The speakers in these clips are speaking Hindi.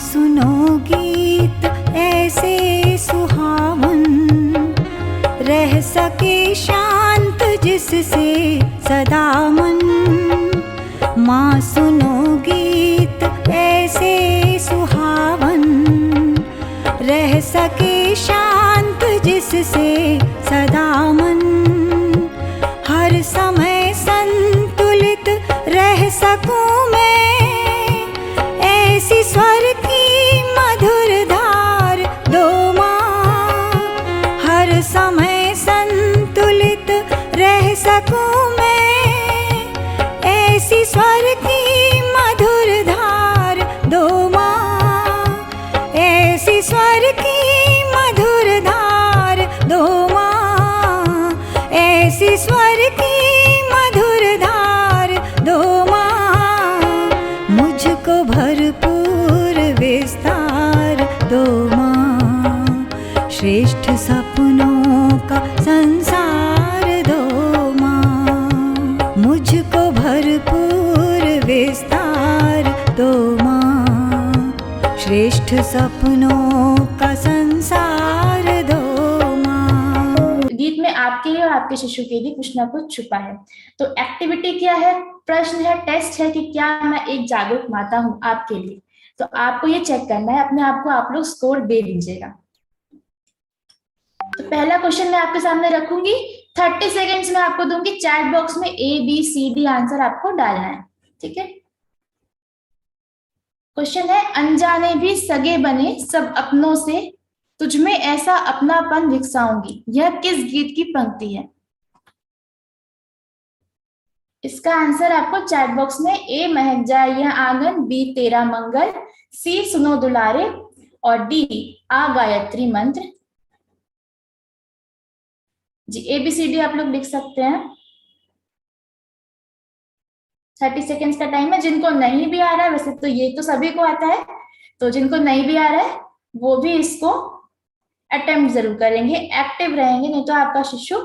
सुनो गीत ऐसे सुहावन, रह सके शांत जिससे सदा मन। माँ सुनो गीत ऐसे सुहावन, रह सके शांत जिससे सदा मन। हर समय संतुलित रह सकूं मैं, ऐसी स्वर की मधुर धार दो माँ। हर समय संतुलित रह सकूं मैं, ऐसी स्वर की मधुर धार दो माँ। ऐसी स्वर की मधुर धार दो माँ। ऐसी स्वर की मधुर धार दो माँ। मुझको भरपूर विस्तार दो माँ। श्रेष्ठ सपनों का संसार दो माँ। मुझको भरपूर विस्तार दो माँ। श्रेष्ठ सपनों का संसार दो माँ। गीत में आपके लिए और आपके शिशु के लिए कुछ ना कुछ छुपा है। तो एक्टिविटी क्या है, प्रश्न है, टेस्ट है कि क्या मैं एक जागरूक माता हूं आपके लिए। तो आपको ये चेक करना है अपने आप को, आप लोग स्कोर दे दीजिएगा। तो पहला क्वेश्चन मैं आपके सामने रखूंगी, 30 सेकेंड्स में आपको दूंगी, चैट बॉक्स में ABCD आंसर आपको डालना है, ठीक है। क्वेश्चन है, अनजाने भी सगे बने सब अपनों से, तुझमें ऐसा अपनापन विकसाऊंगी, यह किस गीत की पंक्ति है। इसका आंसर आपको चैट बॉक्स में A महक जाए यह आंगन, B तेरा मंगल, C सुनो दुलारे और D आ गायत्री मंत्र। जी ABCD आप लोग लिख सकते हैं। 30 सेकेंड्स का टाइम है। जिनको नहीं भी आ रहा है, वैसे तो ये तो सभी को आता है, तो जिनको नहीं भी आ रहा है वो भी इसको अटेम्प्ट जरूर करेंगे, एक्टिव रहेंगे, नहीं तो आपका शिशु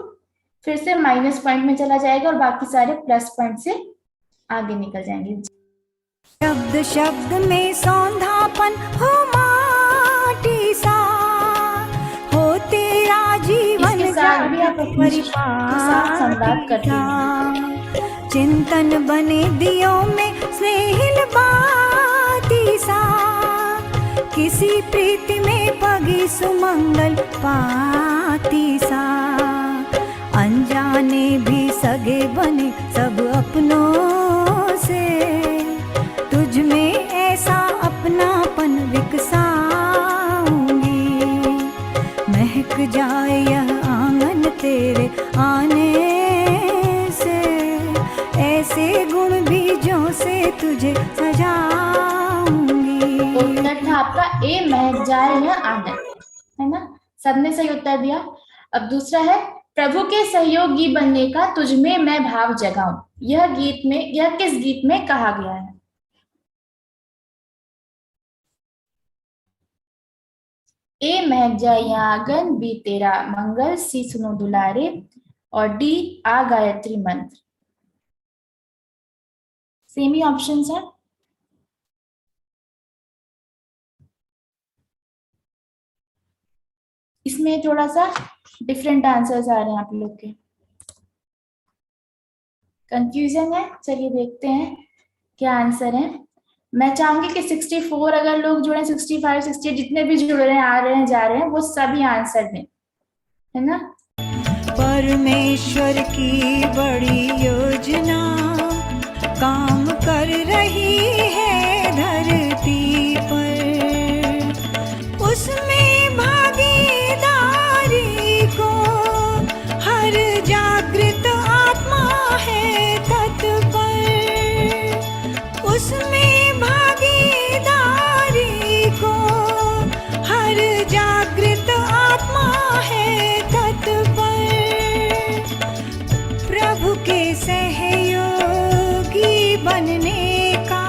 फिर से माइनस पॉइंट में चला जाएगा और बाकी सारे प्लस पॉइंट से आगे निकल जाएंगे। शब्द शब्द में सौंधापन हो माटी सा, हो तेरा जीवन इसके साथ भी आप अपने शिशु के साथ संवाद करते हैं। चिंतन बने दियों में स्नेहिल बाती सा, किसी प्रीति में पगी सुमंगल पाती सा। अनजाने भी सगे बने सब अपनों से, तुझ में ऐसा अपनापन विकसाऊंगी। महक जाए यह आंगन तेरे आने से, ऐसे गुण बीजों से तुझे सजाऊंगी। उत्तर था आपका A महक जाए यह आंगन, है ना, सबने सही उत्तर दिया। अब दूसरा है, प्रभु के सहयोगी बनने का तुझमें मैं भाव जगाऊं, यह किस गीत में कहा गया है। A महक जाए यह आंगन, B तेरा मंगल, C सुनो दुलारे और D आ गायत्री मंत्र। सेम ही ऑप्शंस हैं। इसमें थोड़ा सा डिफरेंट आंसर्स आ रहे हैं आप लोग के, कंफ्यूजन है। चलिए देखते हैं क्या आंसर है। मैं चाहूंगी कि 64 अगर लोग जुड़े, 65 68 जितने भी जुड़ रहे हैं, आ रहे हैं, जा रहे हैं, वो सभी आंसर दें, है ना। परमेश्वर की बड़ी योजना काम कर रही है धरती पर, उसमें भागीदारी को हर जागृत आत्मा है तत्पर। उसमें भागीदारी को हर जागृत आत्मा है तत्पर। प्रभु के सहयोगी बनने का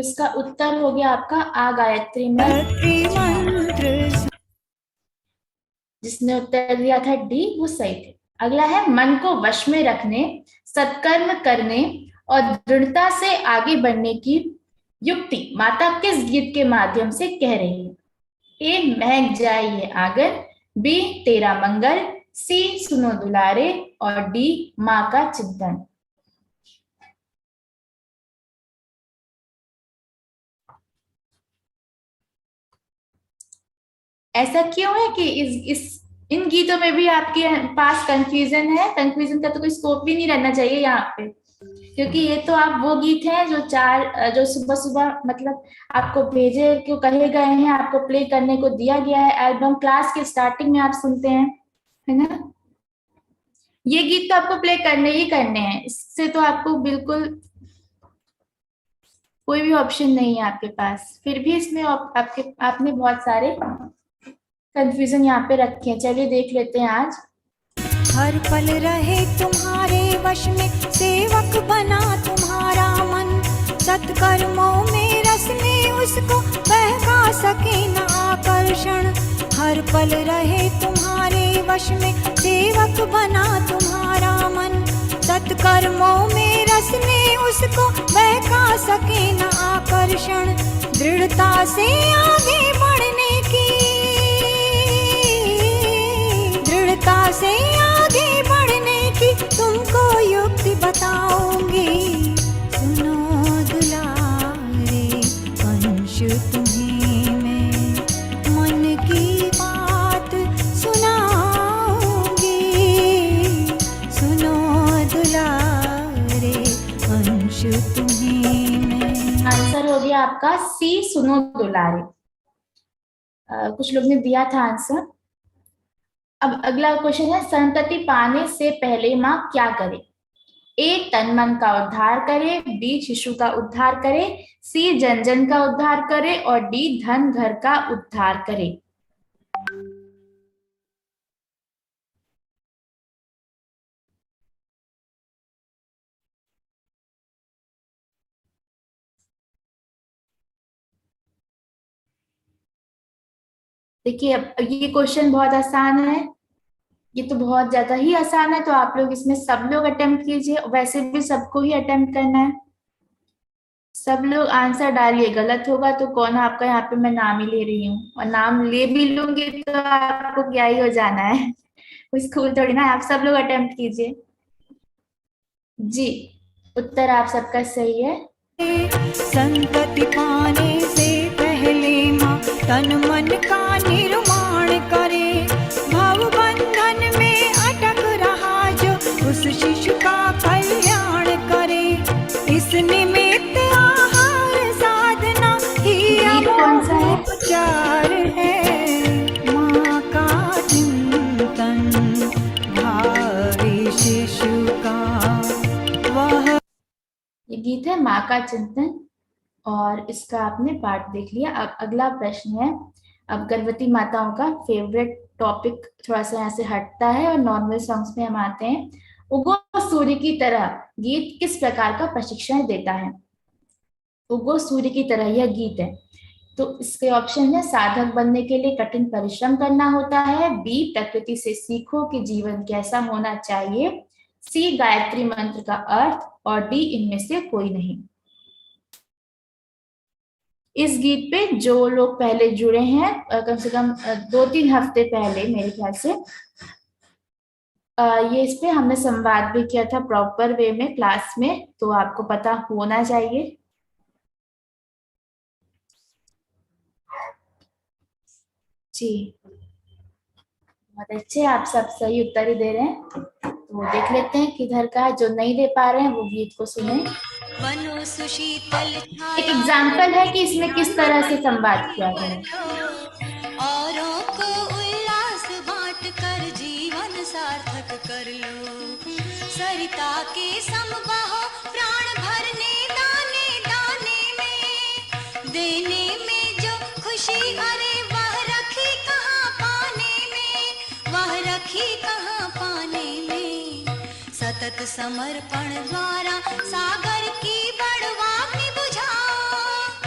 इसका उत्तर हो गया आपका आ गायत्री मंत्र। जिसने उत्तर दिया था डी वो सही थे। अगला है मन को वश में रखने, सत्कर्म करने और दृढ़ता से आगे बढ़ने की युक्ति माता किस गीत के माध्यम से कह रही है? ए महक जाए ये आंगन, बी तेरा मंगल, सी सुनो दुलारे और डी माँ का चिंतन। ऐसा क्यों है कि इस इन गीतों में भी आपके पास कंफ्यूजन है? कंफ्यूजन का तो कोई स्कोप भी नहीं रहना चाहिए यहाँ पे, क्योंकि ये तो आप वो गीत हैं जो सुबह सुबह मतलब आपको भेजे क्यों कहे गए हैं, आपको प्ले करने को दिया गया है, एल्बम क्लास के स्टार्टिंग में आप सुनते हैं, है ना? ये गीत तो आपको प्ले करने ही करने हैं, इससे तो आपको बिल्कुल कोई भी ऑप्शन नहीं है आपके पास। फिर भी इसमें आपने बहुत सारे कंफ्यूजन यहाँ पे रखे हैं। चलिए देख लेते हैं आज। हर पल रहे तुम्हारे वश में, सेवक बना तुम्हारा मन, सत्कर्मों में रसने उसको बहका सके न आकर्षण। हर पल रहे तुम्हारे वश में, सेवक बना तुम्हारा मन, सत्कर्मों में रसने उसको बहका सके न आकर्षण। दृढ़ता से आगे बढ़ने की, दृढ़ता से आगे बढ़ने की तुमको युक्ति बताऊंगी। सुनो दुलारे अंश तुम्हें मैं मन की बात सुनाऊंगी। सुनो दुलारे अंश तुम्हें मैं। आंसर हो गया आपका सी सुनो दुलारे। कुछ लोग ने दिया था आंसर। अब अगला क्वेश्चन है संतति पाने से पहले माँ क्या करे? ए तन मन का उद्धार करे, बी शिशु का उद्धार करे, सी जन जन का उद्धार करे और डी धन घर का उद्धार करे। देखिए अब ये क्वेश्चन बहुत आसान है, ये तो बहुत ज्यादा ही आसान है, तो आप लोग इसमें सब लोग अटेम्प्ट कीजिए। वैसे भी सबको ही अटेम्प्ट करना है, सब लोग आंसर डालिए। गलत होगा तो कौन आपका यहाँ पे मैं नाम ही ले रही हूँ, और नाम ले भी लूंगी तो आपको क्या ही हो जाना है कोई स्कूल थोड़ी ना। आप सब लोग अटेम्प्ट कीजिए जी। उत्तर आप सबका सही है। संतति पाने से पहले माँ तन मन का निर्माण करे, भव बंधन में अटक रहा जो उस शिशु का कल्याण करे। इस निमित्त आहार साधना ही उपचार है, माँ का चिंतन भावी शिशु का वह। ये गीत है माँ का चिंतन और इसका आपने पाठ देख लिया। अब अगला प्रश्न है, अब गर्भवती माताओं का फेवरेट टॉपिक थोड़ा सा यहाँ से हटता है और नॉर्मल सॉन्ग्स में हम आते हैं। उगो सूर्य की तरह गीत किस प्रकार का प्रशिक्षण देता है? उगो सूर्य की तरह यह गीत है, तो इसके ऑप्शन है साधक बनने के लिए कठिन परिश्रम करना होता है, बी प्रकृति से सीखो कि जीवन कैसा होना चाहिए, सी गायत्री मंत्र का अर्थ और डी इनमें से कोई नहीं। इस गीत पे जो लोग पहले जुड़े हैं कम से कम 2-3 हफ्ते पहले मेरे ख्याल से, ये इस पे हमने संवाद भी किया था प्रॉपर वे में क्लास में, तो आपको पता होना चाहिए। जी बहुत अच्छे, आप सब सही उत्तर ही दे रहे हैं। तो देख लेते हैं किधर का है, जो नहीं दे पा रहे हैं वो गीत को सुने। एक एग्जाम्पल है कि इसमें किस तरह से संवाद किया गया है। औरों को उल्लास बांट कर जीवन सार्थक कर लो, सरिता के सम बहो प्राण भरने दाने दाने में, देने में जो खुशी अरे वह रखी कहाँ पाने में, वह रखी कहाँ पाने में, सतत समर्पण द्वारा सागर की बड़वाग्नि बुझाओ,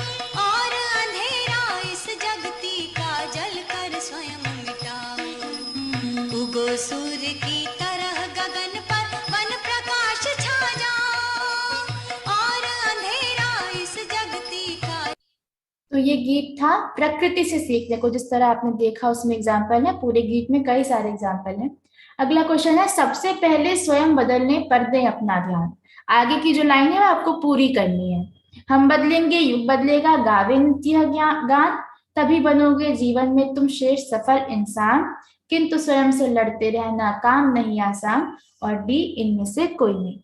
सूर्य की तरह गगन पर वन प्रकाश छा जाओ और अंधेरा इस जगती का। तो ये गीत था प्रकृति से सीखने को, जिस तरह आपने देखा उसमें एग्जाम्पल है, पूरे गीत में कई सारे एग्जाम्पल हैं। अगला क्वेश्चन है, सबसे पहले स्वयं बदलने पर दें अपना ध्यान। आगे की जो लाइन है वो आपको पूरी करनी है। हम बदलेंगे युग बदलेगा, गावे नित्य गान, तभी बनोगे जीवन में तुम श्रेष्ठ सफल इंसान, किंतु स्वयं से लड़ते रहना काम नहीं आसान, और डी इनमें से कोई नहीं।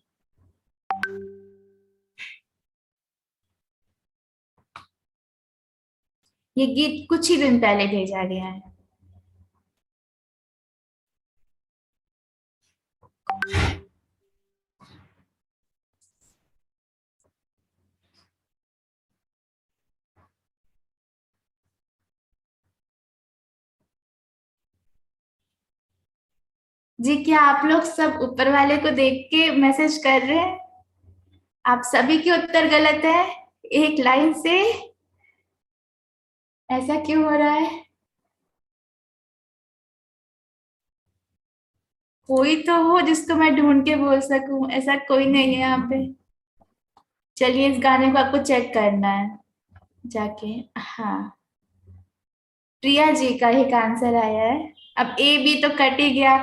ये गीत कुछ ही दिन पहले भेजा गया है। जी, क्या आप लोग सब ऊपर वाले को देख के मैसेज कर रहे हैं? आप सभी के उत्तर गलत है एक लाइन से, ऐसा क्यों हो रहा है? कोई तो हो जिसको मैं ढूंढ के बोल सकूं, ऐसा कोई नहीं है यहाँ पे। चलिए, इस गाने को आपको चेक करना है जाके। हाँ, प्रिया जी का एक आंसर आया है। अब ए बी तो कट ही गया,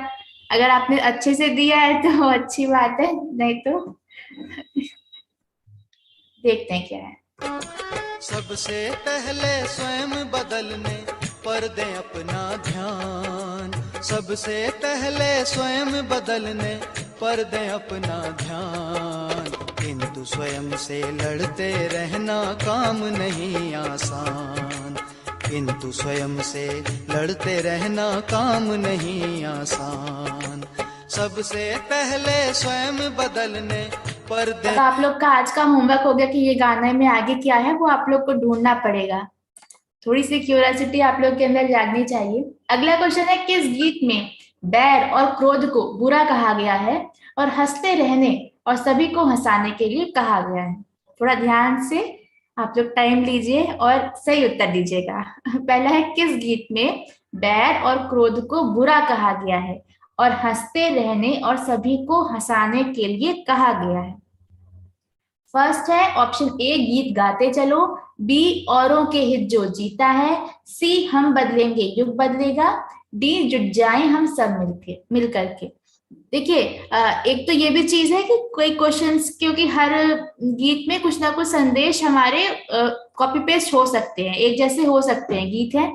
अगर आपने अच्छे से दिया है तो अच्छी बात है, नहीं तो देखते हैं क्या है। सबसे पहले स्वयं बदलने पर दें अपना ध्यान, सबसे पहले स्वयं बदलने पर दें अपना ध्यान, किंतु स्वयं से लड़ते रहना काम नहीं आसान, किंतु स्वयं से लड़ते रहना काम नहीं आसान, सबसे पहले स्वयं बदलने पर दें। अब आप लोग का आज का होमवर्क हो गया कि ये गाने में आगे क्या है वो आप लोग को ढूंढना पड़ेगा। थोड़ी सी क्यूरियोसिटी आप लोग के अंदर जागनी चाहिए। अगला क्वेश्चन है, किस गीत में बैर और क्रोध को बुरा कहा गया है और हंसते रहने और सभी को हंसाने के लिए कहा गया है? थोड़ा ध्यान से आप लोग टाइम लीजिए और सही उत्तर दीजिएगा। पहला है, किस गीत में बैर और क्रोध को बुरा कहा गया है और हंसते रहने और सभी को हंसाने के लिए कहा गया है? फर्स्ट है ऑप्शन ए, गीत गाते चलो, बी, औरों के हित जो जीता है, सी, हम बदलेंगे युग बदलेगा, डी, जुट जाएं हम सब मिल करके। देखिए, एक तो ये भी चीज है कि कोई क्वेश्चंस, क्योंकि हर गीत में कुछ ना कुछ संदेश हमारे कॉपी पेस्ट हो सकते हैं, एक जैसे हो सकते हैं, गीत है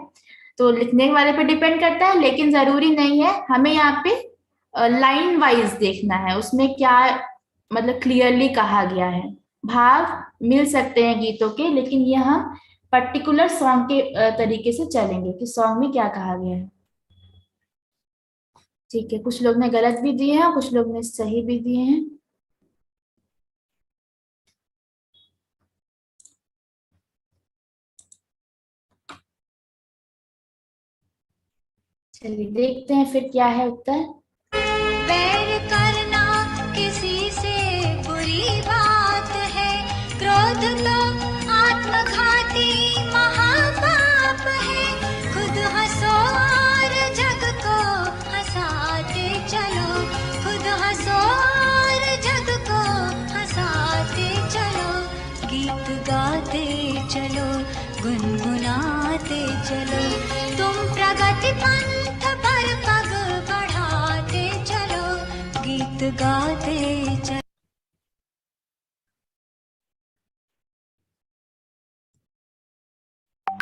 तो लिखने वाले पे डिपेंड करता है, लेकिन जरूरी नहीं है। हमें यहाँ पे लाइन वाइज देखना है, उसमें क्या मतलब क्लियरली कहा गया है। भाव मिल सकते हैं गीतों के, लेकिन ये हम पर्टिकुलर सॉन्ग के तरीके से चलेंगे कि सॉन्ग में क्या कहा गया है। ठीक है, कुछ लोग ने गलत भी दिए हैं, कुछ लोग ने सही भी दिए हैं। चलिए देखते हैं फिर क्या है उत्तर। बैर करना किसी से बुरी बात है, क्रोध तो आत्मघाती महापाप है, खुद हंसो और जग को हंसाते चलो, खुद हंसो और जग को हंसाते चलो, गीत गाते चलो, गुनगुनाते चलो, तुम प्रगति पंथ पर पग बढ़ाते चलो, गीत गाते चलो।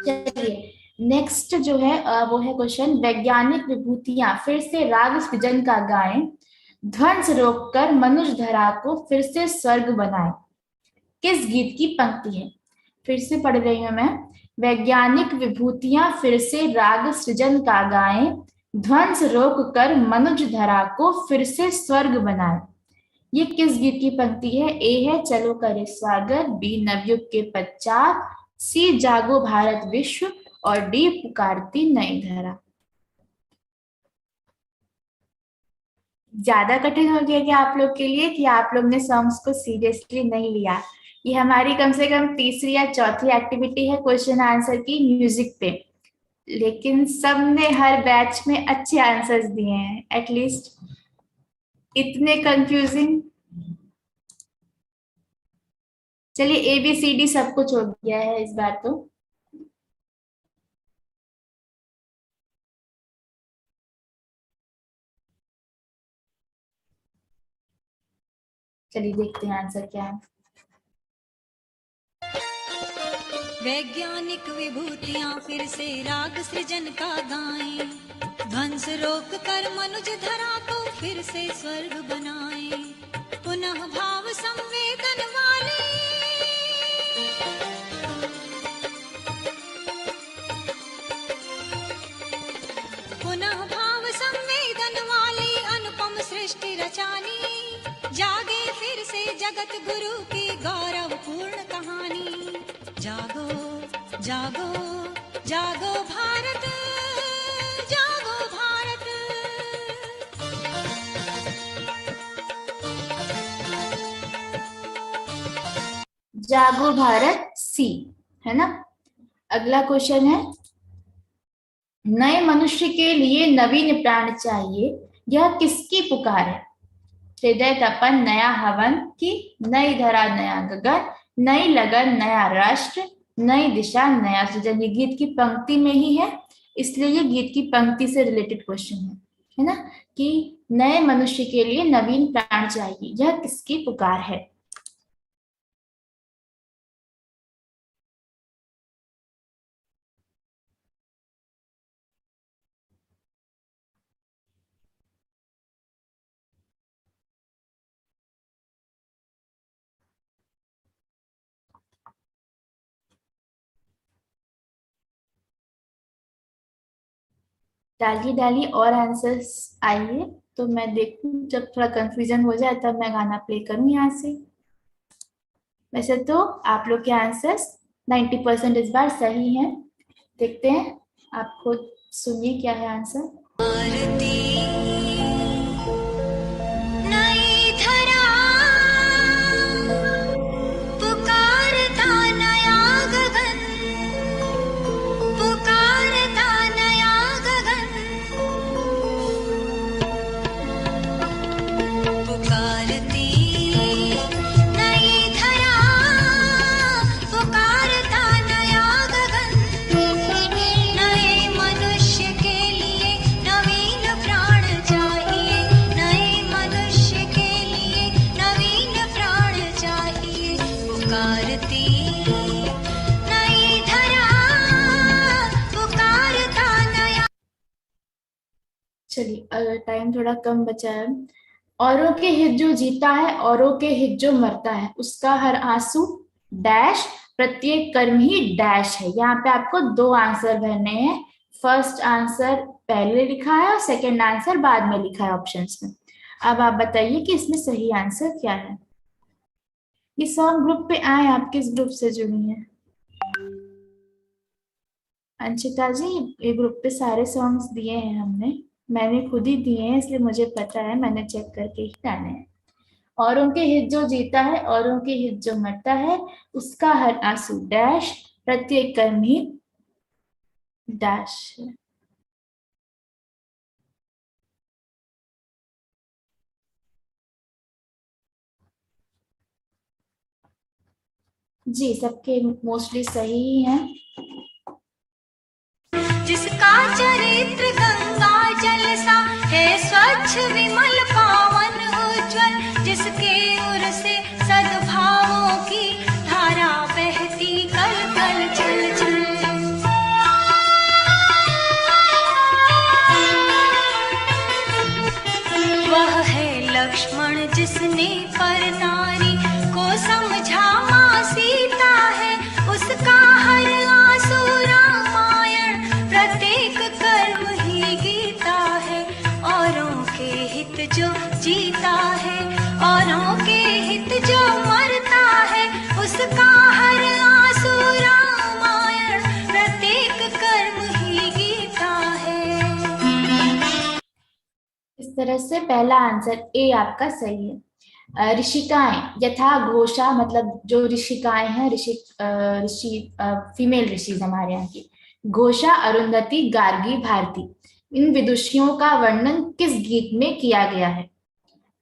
चलिए नेक्स्ट जो है वो है क्वेश्चन, वैज्ञानिक विभूतियां फिर से राग सृजन का गाएं, ध्वंस रोककर मनुष्य धरा को फिर से स्वर्ग बनाए। किस गीत की पंक्ति है? फिर से पढ़ रही हूं मैं। वैज्ञानिक विभूतियां फिर से राग सृजन का गाएं, ध्वंस रोक कर मनुज धरा को फिर से स्वर्ग बनाए। ये किस गीत की पंक्ति है? ए है चलो करे स्वागत, बी नवयुग के पश्चात, सी जागो भारत विश्व, और डी पुकारती नई धरा। ज्यादा कठिन हो गया क्या आप लोग के लिए कि आप लोग ने सॉन्ग्स को सीरियसली नहीं लिया? ये हमारी कम से कम तीसरी या चौथी एक्टिविटी है क्वेश्चन आंसर की म्यूजिक पे। लेकिन सबने हर बैच में अच्छे आंसर्स दिए हैं, एटलीस्ट इतने कंफ्यूजिंग। चलिए ABCD सब कुछ हो गया है इस बार तो। चलिए देखते हैं आंसर क्या है। वैज्ञानिक विभूतियां फिर से राग सृजन का गाएं, ध्वंस रोक कर मनुज धरा को फिर से स्वर्ग बनाएं, पुनः भाव संवेदन वाले पुनः भाव संवेदन वाली अनुपम सृष्टि रचानी, जागे फिर से जगत गुरु की गौरवपूर्ण कहानी। जागो जागो जागो भारत, जागो भारत। जागो भारत सी है ना। अगला क्वेश्चन है, नए मनुष्य के लिए नवीन प्राण चाहिए, यह किसकी पुकार है? हृदय तपन नया हवन की, नई धरा नया गगन, नई लगन नया राष्ट्र, नई दिशा नया सृजन। ये गीत की पंक्ति में ही है, इसलिए ये गीत की पंक्ति से रिलेटेड क्वेश्चन है ना, कि नए मनुष्य के लिए नवीन प्राण चाहिए, यह किसकी पुकार है? डालिए डालिए और आंसर्स आइए, तो मैं देखूं, जब थोड़ा कंफ्यूजन हो जाए तब मैं गाना प्ले करूं यहाँ से। वैसे तो आप लोग के आंसर्स 90% इस बार सही हैं। देखते हैं, आप खुद सुनिए क्या है आंसर। भारती नई धरा पुकारता नया गगन, पुकारता नया गगन, पुकारती नई धरा पुकारता नया गगन, नए मनुष्य के लिए नवीन प्राण चाहिए, नए मनुष्य के लिए नवीन प्राण चाहिए, पुकारती नई धरा पुकारता नया। चलिए, अगर टाइम थोड़ा कम बचा है, औरों के हित जो जीता है, औरों के हित जो मरता है, उसका हर आंसू डैश, प्रत्येक कर्म ही डैश है। यहाँ पे आपको दो आंसर भरने हैं। फर्स्ट आंसर पहले लिखा है और सेकंड आंसर बाद में लिखा है ऑप्शंस में। अब आप बताइए कि इसमें सही आंसर क्या है। ये सॉन्ग ग्रुप पे आए, आप किस ग्रुप से जुड़ी हैं? अंशिता जी, ये ग्रुप पे सारे सॉन्ग्स दिए हैं हमने, मैंने खुद ही दिए हैं, इसलिए मुझे पता है, मैंने चेक करके ही डाले हैं। औरों के हित जो जीता है, औरों के हित जो मरता है, उसका हर आंसू डैश, प्रत्येक कर्म ही डैश है। जी, सबके मोस्टली सही ही हैं। जिसका चरित्र गंगा जल सा है स्वच्छ विमल पावन उज्ज्वल, जिसके उर से सद्भावों की धारा बहती कल कल चल चल, वह है लक्ष्मण जिसने पर नारी को समझा माँ सीता है, उसका हर आंसू रामायण, प्रत्येक कर्म ही गीता है, औरों के हित जो जीता है, औरों के हित जो मरता है, उसका हर आंसू रामायण, प्रत्येक कर्म ही गीता है। इस तरह से पहला आंसर ए आपका सही है। ऋषिकाएं यथा घोषा, मतलब जो ऋषिकाएं हैं, ऋषि फीमेल ऋषि हमारे यहाँ की, घोषा, अरुंधति, गार्गी, भारती, इन विदुषियों का वर्णन किस गीत में किया गया है?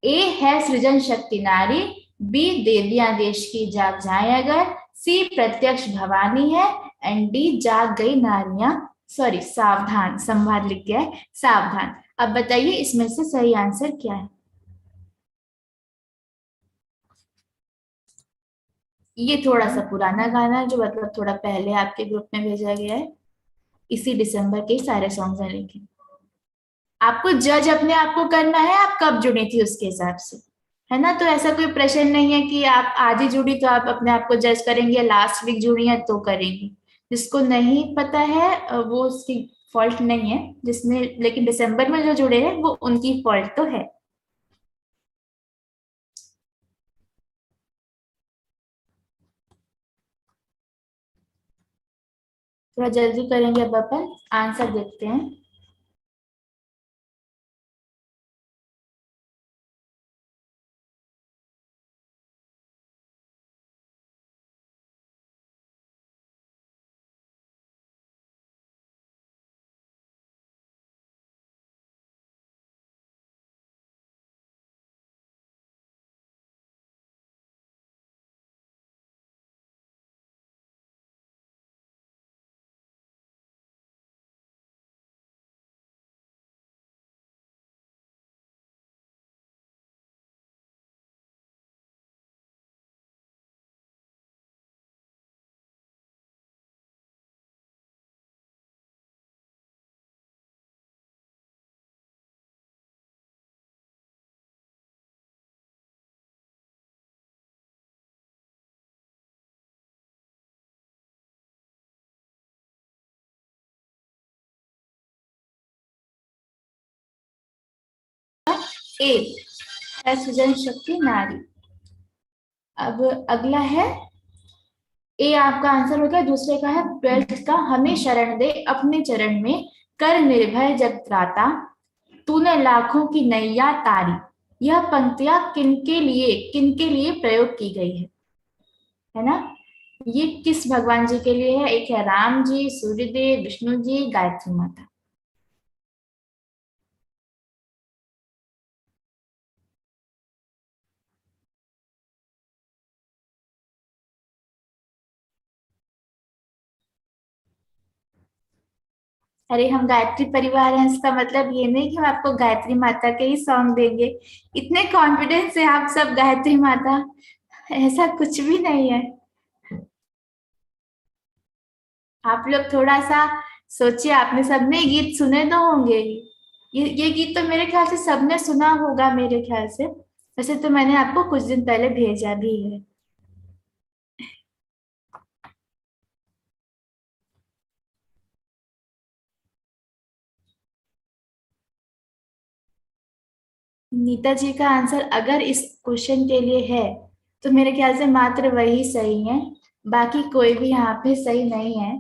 ए है सृजन शक्ति नारी, बी देवियां देश की जाग जाए अगर, सी प्रत्यक्ष भवानी है, एंड डी जाग गई नारियां, सॉरी सावधान, संवाद लिख गया है सावधान। अब बताइए इसमें से सही आंसर क्या है? ये थोड़ा सा पुराना गाना है, जो मतलब थोड़ा पहले आपके ग्रुप में भेजा गया है। इसी दिसंबर के सारे सॉन्ग्स हैं, लेकिन आपको जज अपने आप को करना है, आप कब जुड़ी थी उसके हिसाब से, है ना। तो ऐसा कोई प्रश्न नहीं है कि आप आज ही जुड़ी तो आप अपने आप को जज करेंगे, लास्ट वीक जुड़ी है तो करेंगे। जिसको नहीं पता है वो उसकी फॉल्ट नहीं है, जिसने लेकिन दिसंबर में जो जुड़े हैं वो उनकी फॉल्ट तो है। थोड़ा जल्दी करेंगे, अब अपन आंसर देखते हैं। ए है सृजन शक्ति नारी। अब अगला है ए, आपका आंसर हो गया। दूसरे का है 12th का, हमें शरण दे अपने चरण में, कर निर्भय जग त्राता, तूने लाखों की नैया तारी। यह पंक्तियां किनके लिए प्रयोग की गई है ना। ये किस भगवान जी के लिए है? एक है राम जी, सूर्यदेव, विष्णु जी, गायत्री माता। अरे हम गायत्री परिवार हैं, इसका मतलब ये नहीं कि हम आपको गायत्री माता के ही सॉन्ग देंगे। इतने कॉन्फिडेंस से आप सब गायत्री माता, ऐसा कुछ भी नहीं है। आप लोग थोड़ा सा सोचिए, आपने सबने गीत सुने तो होंगे। ये गीत तो मेरे ख्याल से सबने सुना होगा, मेरे ख्याल से। वैसे तो मैंने आपको कुछ दिन पहले भेजा भी है। नीता जी का आंसर अगर इस क्वेश्चन के लिए है तो मेरे ख्याल से मात्र वही सही है, बाकी कोई भी यहाँ पे सही नहीं है।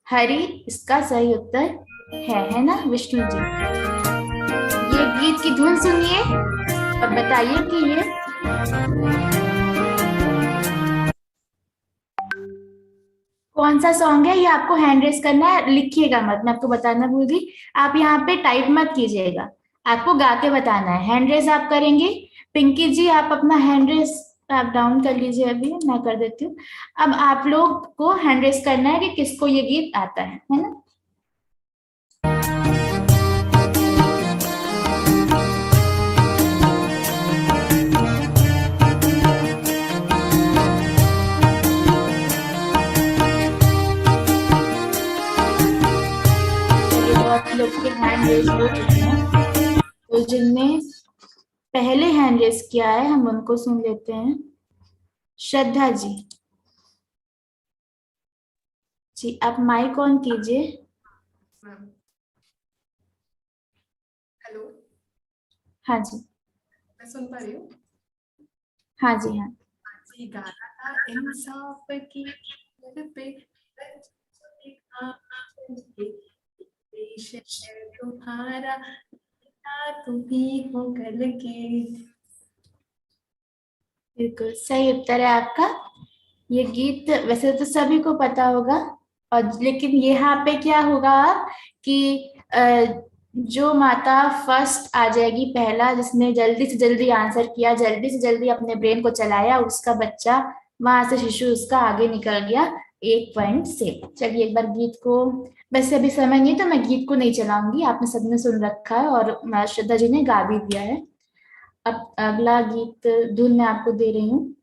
हरि इसका सही उत्तर है ना विष्णु जी। ये गीत की धुन सुनिए और बताइए कि ये कौन सा सॉन्ग है। ये आपको हैंड रेस करना है, लिखिएगा मत, मैं आपको बताना भूल गई। आप यहाँ पे टाइप मत कीजिएगा, आपको गा के बताना है। हैंड रेस आप करेंगे। पिंकी जी आप अपना हैंड रेस आप डाउन कर लीजिए, अभी मैं कर देती हूँ। अब आप लोग को हैंड रेस करना है कि किसको ये गीत आता है ना। रेज हो चुके हैं, तो जिनने पहले हैंड रेज किया है हम उनको सुन लेते हैं। श्रद्धा जी, जी आप माइक ऑन कीजिए। मैम हेलो, हाँ जी, मैं सुन पा रही हूँ। हाँ जी, हाँ जी, गाना था इंसाफ की दर पे देश है तुम्हारा, तुम ही हो कल के। बिल्कुल सही उत्तर है आपका। ये गीत वैसे तो सभी को पता होगा, और लेकिन यहाँ पे क्या होगा कि जो माता फर्स्ट आ जाएगी, पहला जिसने जल्दी से जल्दी आंसर किया, जल्दी से जल्दी अपने ब्रेन को चलाया, उसका बच्चा वहां से शिशु उसका आगे निकल गया 1 पॉइंट से। चलिए एक बार गीत को, वैसे अभी समय नहीं तो मैं गीत को नहीं चलाऊंगी, आपने सबने सुन रखा है और श्रद्धा जी ने गा भी दिया है। अब अगला गीत धुन मैं आपको दे रही हूँ।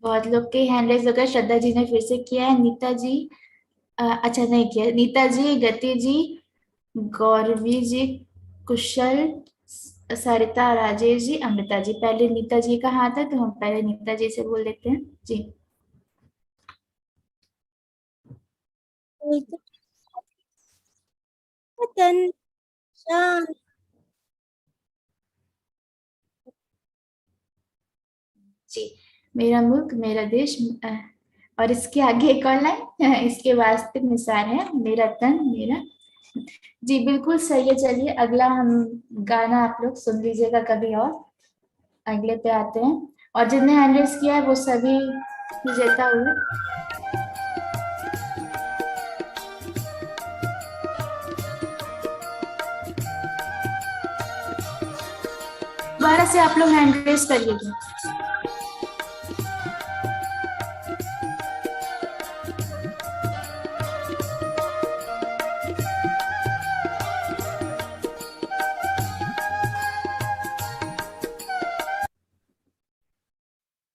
बहुत लोग के हैंड रेज हो गए। श्रद्धा जी ने फिर से किया है, नीता जी अच्छा नहीं किया, नीता जी, गति जी, गौरवी जी, कुशल, सरिता, राजेश जी, अमृता जी। पहले नीता जी का हाथ है तो हम पहले नीता जी से बोल लेते हैं जी। वतन शान। जी, मेरा मुल्क मेरा देश, और इसके आगे एक और लाइन इसके वास्तविक निसार है, मेरा तन मेरा। जी बिल्कुल सही है। चलिए अगला हम गाना आप लोग सुन लीजिएगा कभी और। अगले पे आते हैं, और जिनने हैंड रेज किया है वो सभी विजेता हुए। दोबारा से आप लोग हैंड रेज करिएगा।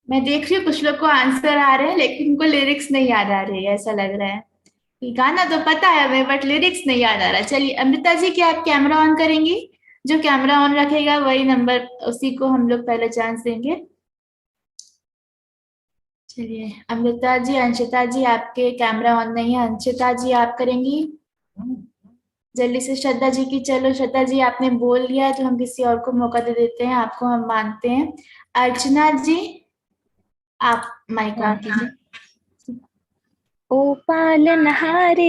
मैं देख रही हूँ कुछ लोग को आंसर आ रहे हैं लेकिन उनको लिरिक्स नहीं याद आ रही है, ऐसा लग रहा है कि गाना तो पता है हमें बट लिरिक्स नहीं याद आ रहा। चलिए अमृता जी, क्या आप कैमरा ऑन करेंगी? जो कैमरा ऑन रखेगा वही नंबर, उसी को हम लोग पहले चांस देंगे। चलिए अमृता जी, अंशिता जी आपके कैमरा ऑन नहीं है, अंशिता जी आप करेंगी जल्दी से। श्रद्धा जी की, चलो श्रद्धा जी आपने बोल लिया है तो हम किसी और को मौका दे देते हैं, आपको हम मानते हैं। अर्चना जी आप माइक ऑन कीजिए। ओ पालनहारे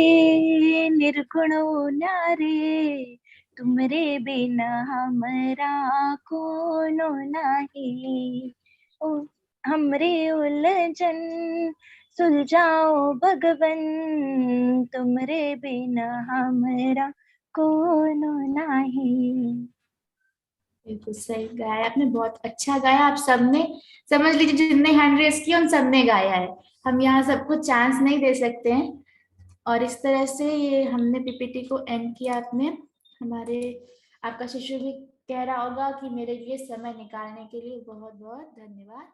निर्गुणो नारे, तुमरे बिना हमरा कोनो नाही। ओ हमरे उलझन सुलझाओ भगवन, तुमरे बिना हमरा कोनो नाही। बिल्कुल सही गाया आपने, बहुत अच्छा गाया। आप सबने, समझ लीजिए जिनने हैंड रेस किया उन सबने गाया है, हम यहाँ सबको चांस नहीं दे सकते हैं। और इस तरह से ये हमने पीपीटी को एंड किया। आपने हमारे, आपका शिशु भी कह रहा होगा कि मेरे लिए समय निकालने के लिए बहुत बहुत धन्यवाद।